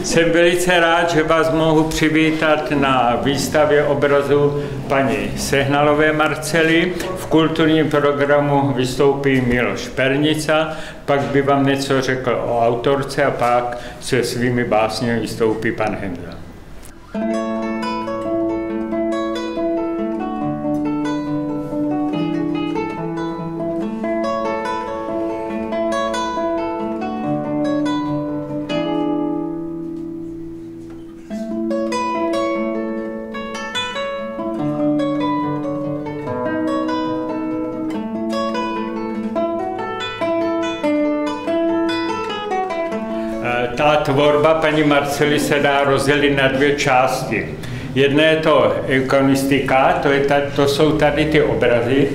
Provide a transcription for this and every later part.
Jsem velice rád, že vás mohu přivítat na výstavě obrazu paní Sehnalové Marcely. V kulturním programu vystoupí Miloš Pernica, pak by vám něco řekl o autorce a pak se svými básněmi vystoupí pan Henzel. Ta tvorba paní Marcely se dá rozdělit na dvě části. Jedna je to eukaristika, to jsou tady ty obrazy,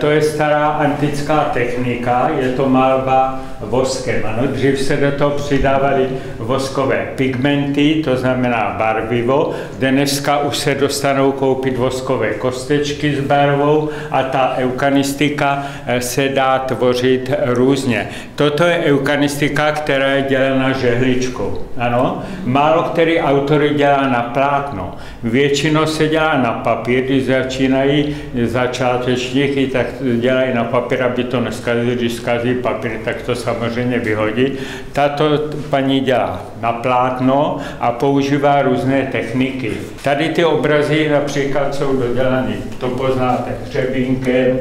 to je stará antická technika, je to malba voskem. Ano, dřív se do toho přidávaly voskové pigmenty, to znamená barvivo. Dneska už se dostanou koupit voskové kostečky s barvou a ta eukaristika se dá tvořit různě. Toto je eukaristika, která je dělána žehličkou. Ano, málo který autor dělá na plátno. Většinou se dělá na papír, když začínají začátečníky, tak dělají na papír, aby to neskazili, když zkazí papír, tak to samozřejmě vyhodí. Tato paní dělá na plátno a používá různé techniky. Tady ty obrazy například jsou dodělané, to poznáte, hřebínkem,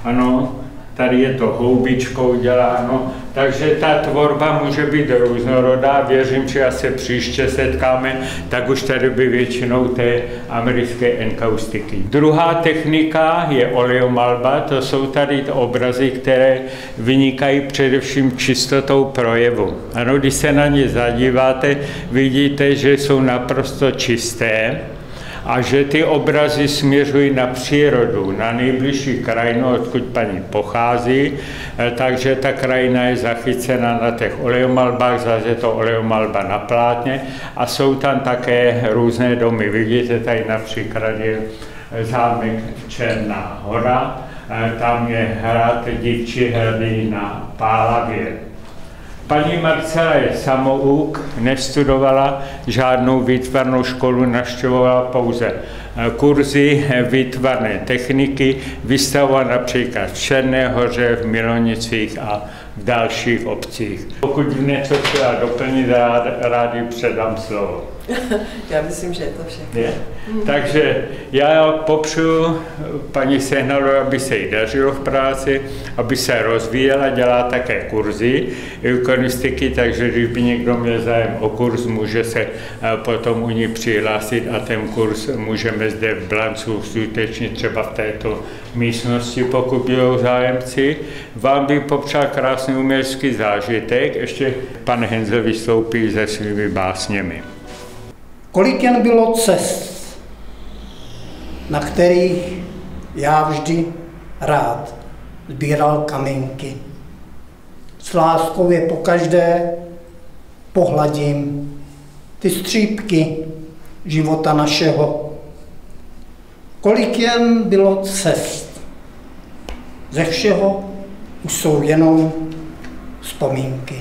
ano, tady je to houbičkou děláno, takže ta tvorba může být různorodá. Věřím, že až se příště setkáme, tak už tady by většinou té americké enkaustiky. Druhá technika je oleomalba, to jsou tady obrazy, které vynikají především čistotou projevu. Ano, když se na ně zadíváte, vidíte, že jsou naprosto čisté a že ty obrazy směřují na přírodu, na nejbližší krajinu, odkud paní pochází, takže ta krajina je zachycena na těch oleomalbách, zase je to oleomalba na plátně a jsou tam také různé domy. Vidíte, tady například je zámek Černá Hora, tam je hrad Dívčí hrady na Pálavě. Paní Marcela je samouk, nestudovala žádnou výtvarnou školu, navštěvovala pouze kurzy výtvarné techniky, vystavovala například v Černé Hoře, v Milonicích a v dalších obcích. Pokud něco chtěla doplnit, rád jí předám slovo. Já myslím, že je to všechno. Je? Takže já popřeju paní Sehnalové, aby se jí dařilo v práci, aby se rozvíjela, dělá také kurzy eukaristiky, takže když by někdo měl zájem o kurz, může se potom u ní přihlásit a ten kurz můžeme zde v Blancu uskutečnit třeba v této místnosti, pokud budou zájemci. Vám bych popřál krásný umělecký zážitek, ještě pan Henzel vystoupí se svými básněmi. Kolik jen bylo cest, na kterých já vždy rád sbíral kamínky. S láskou je pokaždé pohladím ty střípky života našeho. Kolik jen bylo cest, ze všeho už jsou jenom vzpomínky.